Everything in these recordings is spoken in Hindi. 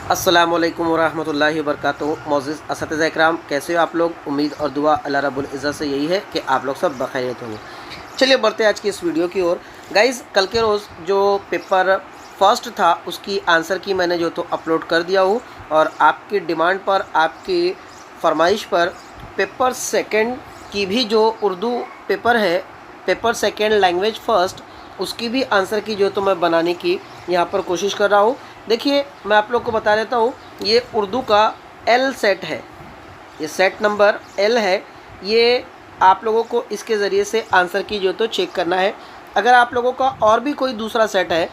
अस्सलामुअलैकुम वरहमतुल्लाहि वबरकातुहू। मोअज़्ज़िज़ असातिज़ा इकराम, कैसे हो आप लोग। उम्मीद और दुआ अल्लाह रब्बुल इज़्ज़त से यही है कि आप लोग सब बखैरियत होंगे। चलिए बढ़ते हैं आज की इस वीडियो की ओर। गाइज़, कल के रोज़ जो पेपर फर्स्ट था उसकी आंसर की मैंने जो तो अपलोड कर दिया हूँ, और आपकी डिमांड पर, आपकी फरमाइश पर पेपर सेकंड की भी जो उर्दू पेपर है, पेपर सेकंड लैंग्वेज फ़र्स्ट, उसकी भी आंसर की जो तो मैं बनाने की यहाँ पर कोशिश कर रहा हूँ। देखिए, मैं आप लोग को बता देता हूँ, ये उर्दू का एल सेट है, ये सेट नंबर एल है। ये आप लोगों को इसके ज़रिए से आंसर की जो तो चेक करना है। अगर आप लोगों का और भी कोई दूसरा सेट है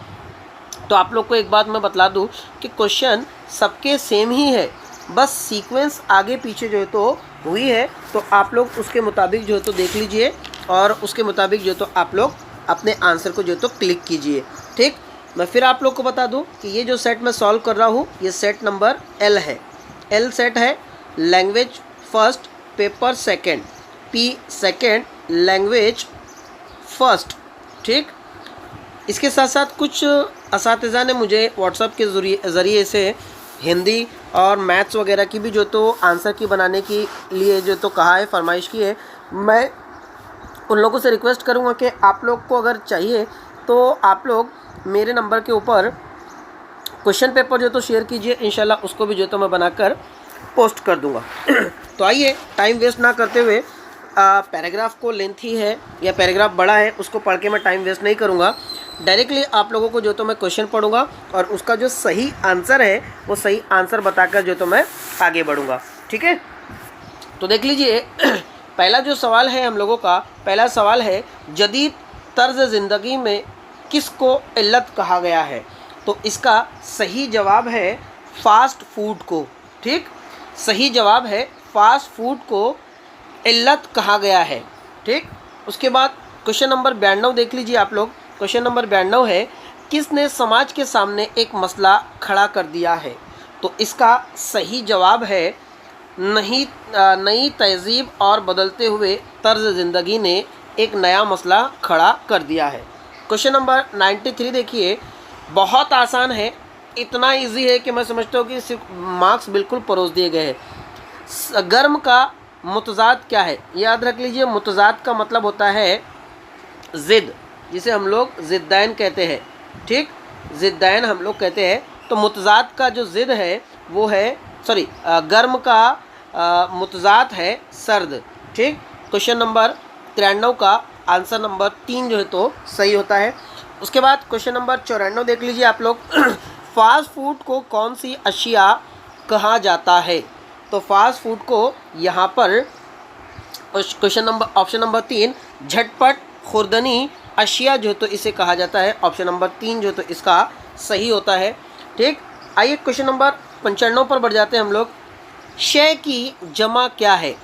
तो आप लोग को एक बात मैं बतला दूँ कि क्वेश्चन सबके सेम ही है, बस सीक्वेंस आगे पीछे जो है तो हुई है। तो आप लोग उसके मुताबिक जो है तो देख लीजिए, और उसके मुताबिक जो तो आप लोग अपने आंसर को जो तो क्लिक कीजिए। ठीक, मैं फिर आप लोग को बता दूं कि ये जो सेट मैं सॉल्व कर रहा हूँ, ये सेट नंबर एल है। एल सेट है, language first paper second, P second language first. ठीक, इसके साथ साथ कुछ असातिज़ा ने मुझे व्हाट्सएप के ज़रिए से हिंदी और मैथ्स वगैरह की भी जो तो आंसर की बनाने के लिए जो तो कहा है, फरमाइश की है। मैं उन लोगों से रिक्वेस्ट करूँगा कि आप लोग को अगर चाहिए तो आप लोग मेरे नंबर के ऊपर क्वेश्चन पेपर जो तो शेयर कीजिए, इंशाल्लाह उसको भी जो तो मैं बनाकर पोस्ट कर दूंगा। तो आइए, टाइम वेस्ट ना करते हुए, पैराग्राफ को लेंथी है या पैराग्राफ बड़ा है, उसको पढ़ के मैं टाइम वेस्ट नहीं करूंगा। डायरेक्टली आप लोगों को जो तो मैं क्वेश्चन पढ़ूंगा और उसका जो सही आंसर है वो सही आंसर बताकर जो तो मैं आगे बढ़ूँगा। ठीक है, तो देख लीजिए। पहला जो सवाल है हम लोगों का, पहला सवाल है, जदीद तर्ज ज़िंदगी में किसको इल्लत कहा गया है। तो इसका सही जवाब है फास्ट फूड को। ठीक, सही जवाब है फास्ट फूड को इल्लत कहा गया है। ठीक, उसके बाद क्वेश्चन नंबर 92 देख लीजिए आप लोग। क्वेश्चन नंबर 92 है, किसने समाज के सामने एक मसला खड़ा कर दिया है। तो इसका सही जवाब है नई तहज़ीब और बदलते हुए तर्ज ज़िंदगी ने एक नया मसला खड़ा कर दिया है। क्वेश्चन नंबर 93 देखिए, बहुत आसान है, इतना इजी है कि मैं समझता हूँ कि सिर्फ मार्क्स बिल्कुल परोस दिए गए हैं। गर्म का मुतज़ाद क्या है, याद रख लीजिए। मुतज़ाद का मतलब होता है ज़िद, जिसे हम लोग ज़िद्दैन कहते हैं। ठीक, ज़िद्दैन हम लोग कहते हैं। तो मुतज़ाद का जो ज़िद है वो है, गर्म का मुतज़ाद है सर्द। ठीक, क्वेश्चन नंबर 93 का आंसर नंबर 3 जो है तो सही होता है। उसके बाद क्वेश्चन नंबर 94 देख लीजिए आप लोग। फास्ट फूड को कौन सी अशिया कहा जाता है। तो फास्ट फूड को यहाँ पर क्वेश्चन नंबर ऑप्शन नंबर 3 झटपट खुर्दनी अशिया जो तो इसे कहा जाता है। ऑप्शन नंबर 3 जो तो इसका सही होता है। ठीक, आइए क्वेश्चन नंबर 95 पर बढ़ जाते हैं हम लोग। शय की जमा क्या है,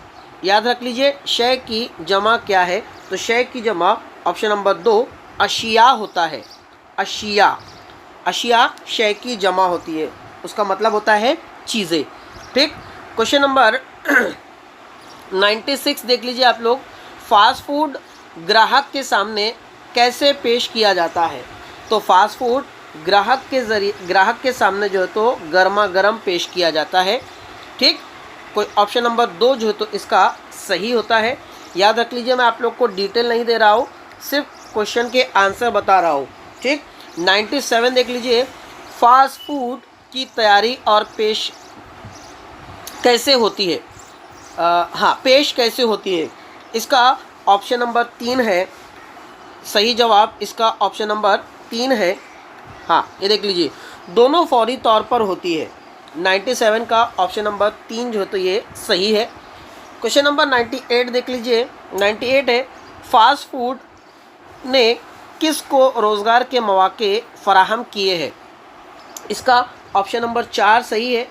याद रख लीजिए, शय की जमा क्या है। तो शय की जमा ऑप्शन नंबर 2 अशिया होता है। अशिया, अशिया शय की जमा होती है, उसका मतलब होता है चीज़ें। ठीक, क्वेश्चन नंबर 96 देख लीजिए आप लोग। फास्ट फूड ग्राहक के सामने कैसे पेश किया जाता है। तो फास्ट फूड ग्राहक के सामने जो है तो गर्मा गर्म पेश किया जाता है। ठीक, कोई ऑप्शन नंबर 2 जो है तो इसका सही होता है। याद रख लीजिए, मैं आप लोग को डिटेल नहीं दे रहा हूँ, सिर्फ क्वेश्चन के आंसर बता रहा हूँ। ठीक, 97 देख लीजिए। फास्ट फूड की तैयारी और पेश कैसे होती है, पेश कैसे होती है। इसका ऑप्शन नंबर 3 है सही जवाब, इसका ऑप्शन नंबर 3 है। हाँ, ये देख लीजिए, दोनों फौरी तौर पर होती है। 97 का ऑप्शन नंबर 3 जो है तो ये सही है। क्वेश्चन नंबर 98 देख लीजिए। 98 है, फास्ट फूड ने किसको रोज़गार के मौके फराहम किए हैं। इसका ऑप्शन नंबर 4 सही है।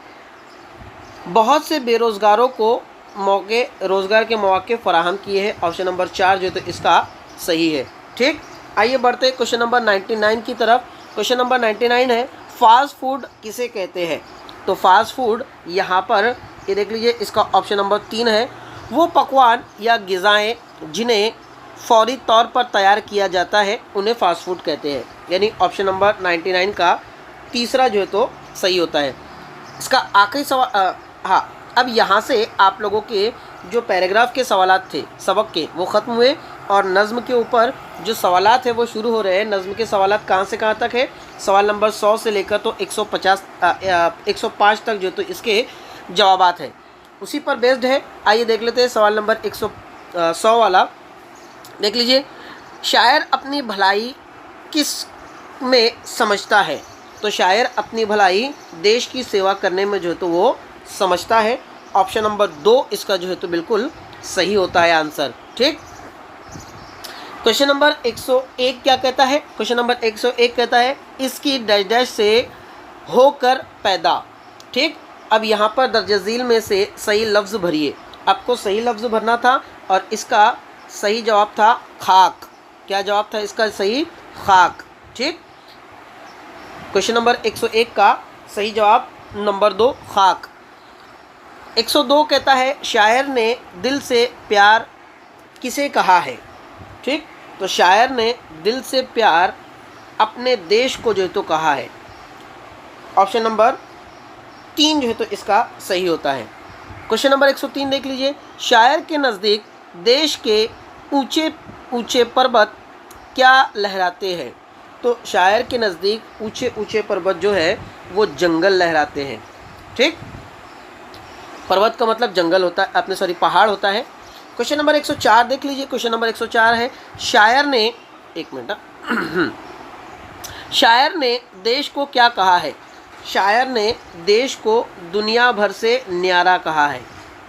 बहुत से बेरोज़गारों को रोज़गार के मौके फराहम किए हैं। ऑप्शन नंबर 4 जो तो इसका सही है। ठीक, आइए बढ़ते हैं क्वेश्चन नंबर 99 की तरफ। क्वेश्चन नंबर 99 है, फास्ट फूड किसे कहते हैं। तो फास्ट फूड यहाँ पर ये देख लीजिए, इसका ऑप्शन नंबर 3 है। वो पकवान या ग़िज़ाएँ जिन्हें फौरी तौर पर तैयार किया जाता है उन्हें फास्ट फूड कहते हैं। यानी ऑप्शन नंबर 99 का तीसरा जो है तो सही होता है। इसका आखिरी सवाल हाँ, अब यहाँ से आप लोगों के जो पैराग्राफ के सवालात थे सबक के वो ख़त्म हुए और नज़्म के ऊपर जो सवालात है वो शुरू हो रहे हैं। नज़्म के सवालात कहाँ से कहाँ तक है? सवाल नंबर 100 से लेकर तो 105 तक जो तो इसके जवाबात है उसी पर बेस्ड है। आइए देख लेते हैं सवाल नंबर 100 वाला। देख लीजिए, शायर अपनी भलाई किस में समझता है? तो शायर अपनी भलाई देश की सेवा करने में जो है तो वो समझता है। ऑप्शन नंबर 2 इसका जो है तो बिल्कुल सही होता है आंसर। ठीक, क्वेश्चन नंबर 101 क्या कहता है? क्वेश्चन नंबर 101 कहता है इसकी डैश डैश से होकर पैदा। ठीक, अब यहाँ पर दर्जज़ील में से सही लफ्ज़ भरिए। आपको सही लफ्ज़ भरना था और इसका सही जवाब था खाक। क्या जवाब था इसका सही? खाक। ठीक, क्वेश्चन नंबर 101 का सही जवाब नंबर 2 खाक। 102 कहता है शायर ने दिल से प्यार किसे कहा है? ठीक, तो शायर ने दिल से प्यार अपने देश को जो है तो कहा है। ऑप्शन नंबर 3 जो है तो इसका सही होता है। क्वेश्चन नंबर 103 देख लीजिए, शायर के नज़दीक देश के ऊंचे ऊंचे पर्वत क्या लहराते हैं? तो शायर के नज़दीक ऊंचे ऊंचे पर्वत जो है वो जंगल लहराते हैं। ठीक, पर्वत का मतलब जंगल होता है, अपने सॉरी पहाड़ होता है। क्वेश्चन नंबर 104 देख लीजिए। क्वेश्चन नंबर 104 है शायर ने एक मिनट शायर ने देश को क्या कहा है? शायर ने देश को दुनिया भर से न्यारा कहा है,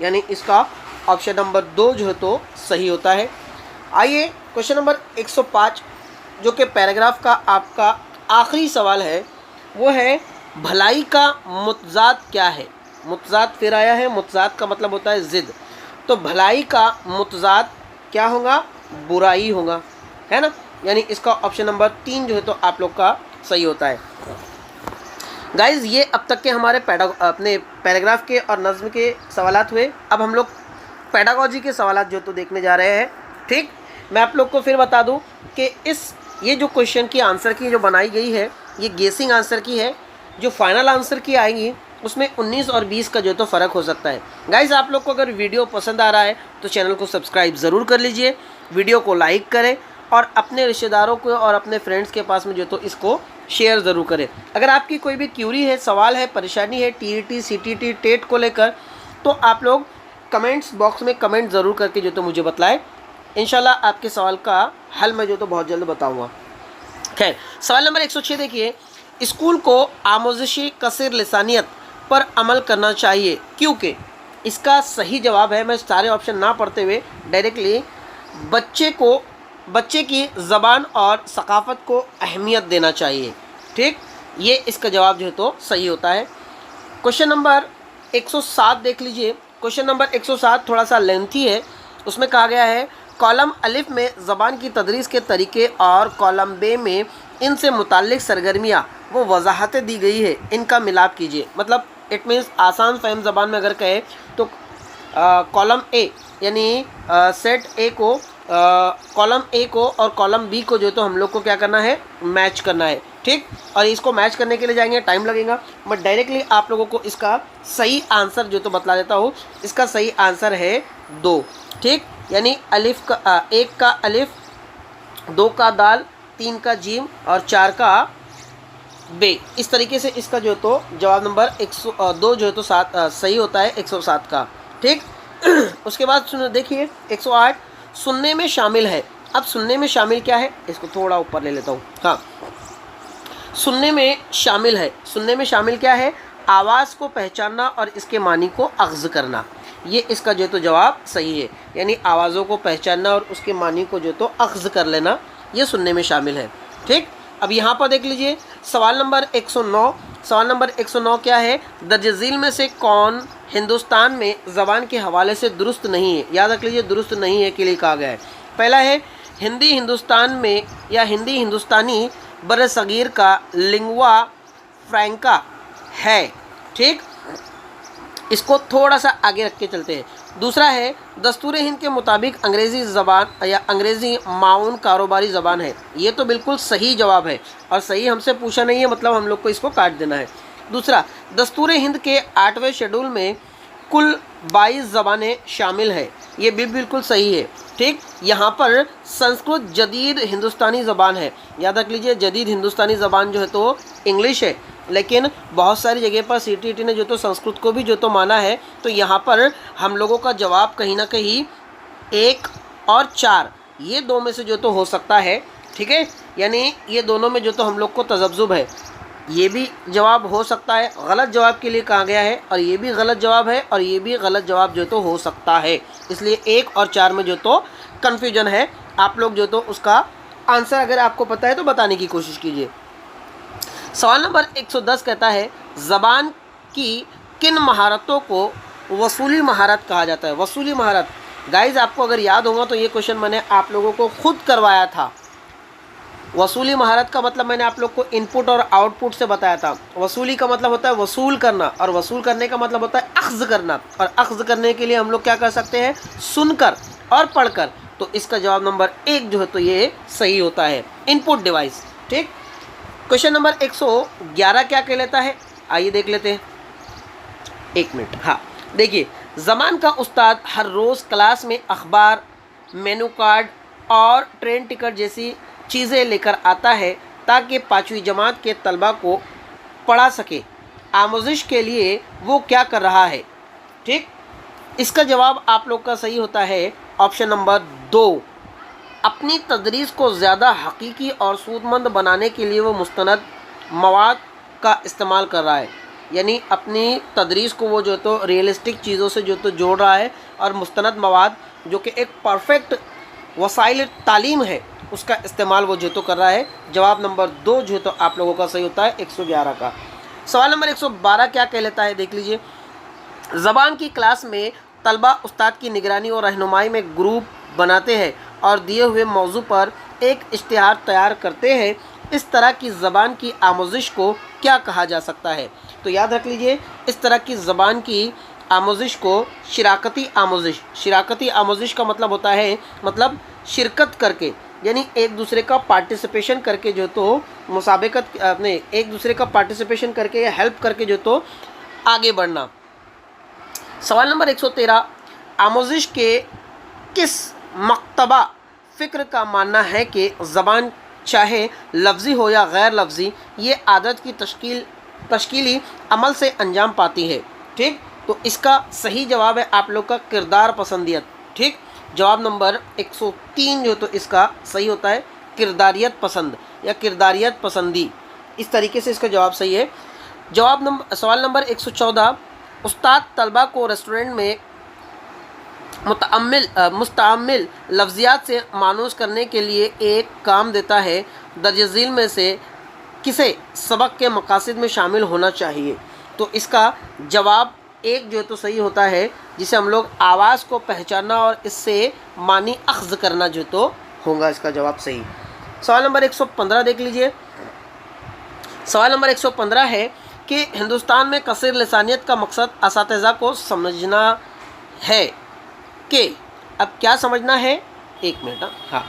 यानी इसका ऑप्शन नंबर 2 जो है तो सही होता है। आइए क्वेश्चन नंबर 105 जो कि पैराग्राफ का आपका आखिरी सवाल है वो है भलाई का मुतजाद क्या है? मुतजाद फिर आया है, मुतजाद का मतलब होता है ज़िद। तो भलाई का मुतजाद क्या होगा? बुराई होगा, है ना, यानी इसका ऑप्शन नंबर 3 जो है तो आप लोग का सही होता है। गाइज़ ये अब तक के हमारे अपने पैराग्राफ के और नज़्म के सवालात हुए। अब हम लोग पेडागोजी के सवालात जो तो देखने जा रहे हैं। ठीक, मैं आप लोग को फिर बता दूं कि ये जो क्वेश्चन की आंसर की जो बनाई गई है ये गेसिंग आंसर की है। जो फाइनल आंसर की आएंगी उसमें 19 और 20 का जो तो फ़र्क हो सकता है। गाइज़ आप लोग को अगर वीडियो पसंद आ रहा है तो चैनल को सब्सक्राइब ज़रूर कर लीजिए, वीडियो को लाइक करें और अपने रिश्तेदारों को और अपने फ्रेंड्स के पास में जो तो इसको शेयर ज़रूर करें। अगर आपकी कोई भी क्यूरी है, सवाल है, परेशानी है टीईटी, सीटीटी, टेट को लेकर तो आप लोग कमेंट्स बॉक्स में कमेंट ज़रूर करके जो तो मुझे बतलाएं। इंशाल्लाह आपके सवाल का हल मैं जो तो बहुत जल्द बताऊँगा। खैर, सवाल नंबर 106 देखिए, स्कूल को आमोज़िशी कसर लिसानियत पर अमल करना चाहिए क्योंकि इसका सही जवाब है, मैं सारे ऑप्शन ना पढ़ते हुए डायरेक्टली बच्चे की ज़बान और सकाफ़त को अहमियत देना चाहिए। ठीक, ये इसका जवाब जो है तो सही होता है। क्वेश्चन नंबर 107 देख लीजिए। क्वेश्चन नंबर 107 थोड़ा सा लेंथी है। उसमें कहा गया है कॉलम अलिफ में ज़बान की तदरीस के तरीके और कॉलम बे में इनसे मुताल्लिक़ सरगर्मियाँ वो वजाहतें दी गई है, इनका मिलाप कीजिए। मतलब इट मीन्स आसान फहम ज़बान में अगर कहे तो कॉलम ए यानी सेट ए को कॉलम ए को और कॉलम बी को जो तो हम लोग को क्या करना है? मैच करना है। ठीक, और इसको मैच करने के लिए जाएंगे टाइम लगेगा। मैं डायरेक्टली आप लोगों को इसका सही आंसर जो तो बतला देता हूँ। इसका सही आंसर है 2। ठीक, यानी अलिफ का 1 का अलिफ, 2 का दाल, 3 का जीम और 4 का बे। इस तरीके से इसका जो तो जवाब नंबर 102 जो है तो 7 सही होता है 107 का। ठीक, उसके बाद देखिए 108 सुनने में शामिल है। अब सुनने में शामिल क्या है? इसको थोड़ा ऊपर ले लेता हूँ। हाँ, सुनने में शामिल है। सुनने में शामिल क्या है? आवाज़ को पहचानना और इसके मानी को अख्ज़ करना। ये इसका जो तो जवाब सही है, यानी आवाज़ों को पहचानना और उसके मानी को जो तो अख्ज़ कर लेना, ये सुनने में शामिल है। ठीक, अब यहाँ पर देख लीजिए सवाल नंबर 109। सवाल नंबर 109 क्या है? दर्जज़ील में से कौन हिंदुस्तान में ज़बान के हवाले से दुरुस्त नहीं है? याद रख लीजिए, दुरुस्त नहीं है के लिए कहा गया है। पहला है हिंदी हिंदुस्तान में या हिंदी हिंदुस्तानी बरसगीर का लिंगुआ फ्रैंका है। ठीक, इसको थोड़ा सा आगे रख के चलते हैं। दूसरा है दस्तूर हिंद के मुताबिक अंग्रेज़ी ज़बान या अंग्रेज़ी माउन कारोबारी ज़बान है। ये तो बिल्कुल सही जवाब है और सही हमसे पूछा नहीं है, मतलब हम लोग को इसको काट देना है। दूसरा, दस्तूर हिंद के 8वें शेड्यूल में कुल 22 ज़बानें शामिल है, ये भी बिल्कुल सही है। ठीक, यहाँ पर संस्कृत जदीद हिंदुस्तानी ज़बान है, याद रख लीजिए जदीद हिंदुस्तानी ज़बान जो है तो इंग्लिश है, लेकिन बहुत सारी जगह पर CTET ने जो तो संस्कृत को भी जो तो माना है। तो यहाँ पर हम लोगों का जवाब कहीं ना कहीं 1 और 4 ये 2 में से जो तो हो सकता है। ठीक है, यानी ये दोनों में जो तो हम लोग को तजब्जुब है, ये भी जवाब हो सकता है। गलत जवाब के लिए कहा गया है और ये भी गलत जवाब है और ये भी गलत जवाब जो तो हो सकता है, इसलिए 1 और 4 में जो तो कन्फ्यूजन है। आप लोग जो तो उसका आंसर अगर आपको पता है तो बताने की कोशिश कीजिए। सवाल नंबर 110 कहता है, ज़बान की किन महारतों को वसूली महारत कहा जाता है? वसूली महारत गाइज आपको अगर याद होगा तो ये क्वेश्चन मैंने आप लोगों को खुद करवाया था। वसूली महारत का मतलब मैंने आप लोग को इनपुट और आउटपुट से बताया था। वसूली का मतलब होता है वसूल करना और वसूल करने का मतलब होता है अख्ज़ करना, और अख्ज़ करने के लिए हम लोग क्या कर सकते हैं? सुनकर और पढ़कर। तो इसका जवाब नंबर 1 जो है तो ये सही होता है, इनपुट डिवाइस। ठीक, क्वेश्चन नंबर 111 क्या कहलाता है? आइए देख लेते हैं, 1 मिनट। हाँ देखिए, ज़बान का उस्ताद हर रोज़ क्लास में अखबार, मेनू कार्ड और ट्रेन टिकट जैसी चीज़ें लेकर आता है ताकि 5वीं जमात के तलबा को पढ़ा सके। आमोजिश के लिए वो क्या कर रहा है? ठीक, इसका जवाब आप लोग का सही होता है ऑप्शन नंबर 2। अपनी तदरीस को ज़्यादा हकीकी और सूदमंद बनाने के लिए वो मुस्तनद मवाद का इस्तेमाल कर रहा है, यानी अपनी तदरीस को वो जो तो रियलिस्टिक चीज़ों से जो तो जोड़ रहा है और मुस्तनद मवाद जो कि एक परफेक्ट वसाइल तालीम है उसका इस्तेमाल वो जो तो कर रहा है। जवाब नंबर 2 जो तो आप लोगों का सही होता है 111 का। सवाल नंबर 112 क्या कह लेता है? देख लीजिए, ज़बान की क्लास में तलबा उस्ताद की निगरानी और रहनुमाई में ग्रुप बनाते हैं और दिए हुए मौजू पर एक इश्तिहार तैयार करते हैं। इस तरह की ज़बान की आमोजिश को क्या कहा जा सकता है? तो याद रख लीजिए, इस तरह की ज़बान की आमोजिश को शिराकती आमोजिश। शिराकती आमोजिश का मतलब होता है मतलब शिरकत करके, यानी एक दूसरे का पार्टिसिपेशन करके जो तो मुसाबकत अपने एक दूसरे का पार्टिसिपेशन करके या हेल्प करके जो तो आगे बढ़ना। सवाल नंबर 113, आमोजिश के किस मकतबा फ़िक्र का मानना है कि ज़बान चाहे लफ्ज़ी हो या गैर लफ्ज़ी ये आदत की तश्कीली अमल से अंजाम पाती है? ठीक, तो इसका सही जवाब है आप लोग का किरदार पसंदियत। ठीक, जवाब नंबर 103 जो तो इसका सही होता है किरदारियत पसंद या किरदारियत पसंदी, इस तरीके से इसका जवाब सही है। सवाल नंबर 114, उस्ताद तलबा को रेस्टोरेंट में मुस्तअम्मिल लफ्ज़ियात से मानूस करने के लिए एक काम देता है। दर्ज झील में से किसे सबक के मकासद में शामिल होना चाहिए? तो इसका जवाब 1 जो तो सही होता है, जिसे हम लोग आवाज़ को पहचानना और इससे मानी अख्ज़ करना जो तो होगा इसका जवाब सही। सवाल नंबर 115 देख लीजिए। सवाल नंबर 115 है कि हिंदुस्तान में कसर लिसानियत का मकसद असातिज़ा को समझना है कि, अब क्या समझना है? 1 मिनट। हाँ,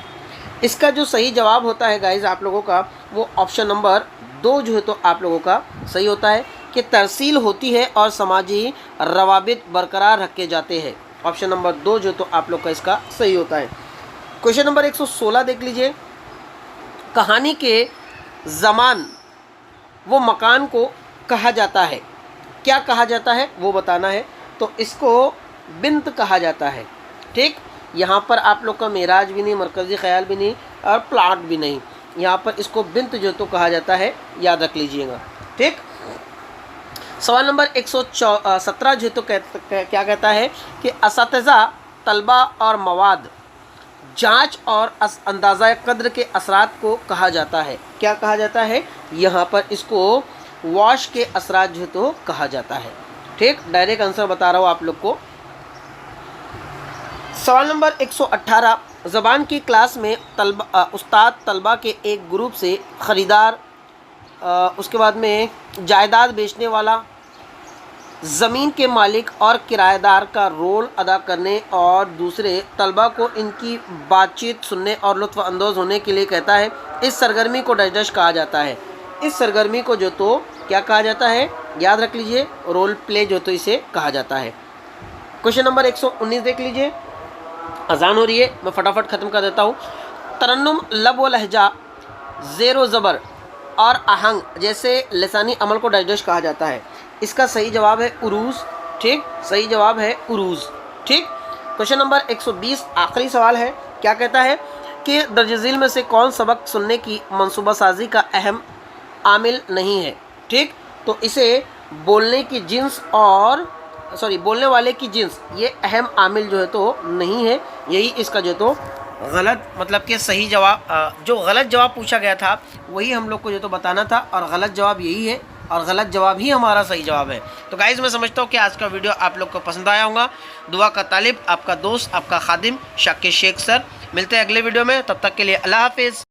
इसका जो सही जवाब होता है गाइज आप लोगों का वो ऑप्शन नंबर 2 जो है तो आप लोगों का सही होता है कि तरसील होती है और समाजी रवाबित बरकरार रखे जाते हैं। ऑप्शन नंबर 2 जो तो आप लोग का इसका सही होता है। क्वेश्चन नंबर 116 देख लीजिए, कहानी के ज़मान वो मकान को कहा जाता है, क्या कहा जाता है वो बताना है। तो इसको बिंत कहा जाता है। ठीक, यहाँ पर आप लोग का मेराज भी नहीं, मरकज़ी ख़याल भी नहीं और प्लाट भी नहीं, यहाँ पर इसको बिंत जो तो कहा जाता है, याद रख लीजिएगा। ठीक, सवाल नंबर 117 जो तो क्या कहता है कि असातिज़ा तलबा और मवाद जांच और अंदाज़ा कद्र के असरात को कहा जाता है, क्या कहा जाता है? यहाँ पर इसको वॉश के असरात जो तो कहा जाता है। ठीक, डायरेक्ट आंसर बता रहा हूँ आप लोग को। सवाल नंबर 118, ज़बान की क्लास में उस्ताद तलबा के एक ग्रुप से ख़रीदार, उसके बाद में जायदाद बेचने वाला, ज़मीन के मालिक और किराएदार का रोल अदा करने और दूसरे तलबा को इनकी बातचीत सुनने और लुत्फ़ अंदोज़ होने के लिए कहता है। इस सरगर्मी को डैश कहा जाता है। इस सरगर्मी को जो तो क्या कहा जाता है, याद रख लीजिए, रोल प्ले जो तो इसे कहा जाता है। क्वेश्चन नंबर 119 देख लीजिए, अजान हो रही है, मैं फटाफट ख़त्म कर देता हूँ। तरन्नुम लब व लहजा, ज़ेर व ज़बर और आहंग जैसे लसानी अमल को डैश डैश कहा जाता है। इसका सही जवाब है उरूज़। ठीक, सही जवाब है उरूज़। ठीक। क्वेश्चन नंबर 120 आखिरी सवाल है, क्या कहता है कि दर्ज झील में से कौन सबक सुनने की मंसूबा साजी का अहम आमिल नहीं है। ठीक, तो इसे बोलने की जिन्स और बोलने वाले की जिन्स ये अहम आमिल जो है तो नहीं है। यही इसका जो तो गलत मतलब कि सही जवाब, जो गलत जवाब पूछा गया था वही हम लोग को जो तो बताना था, और गलत जवाब यही है, और गलत जवाब ही हमारा सही जवाब है। तो गाइज़ मैं समझता हूँ कि आज का वीडियो आप लोग को पसंद आया होगा। दुआ का तालिब, आपका दोस्त, आपका खादिम शाकिर शेख सर। मिलते हैं अगले वीडियो में, तब तक के लिए अल्लाह हाफिज़।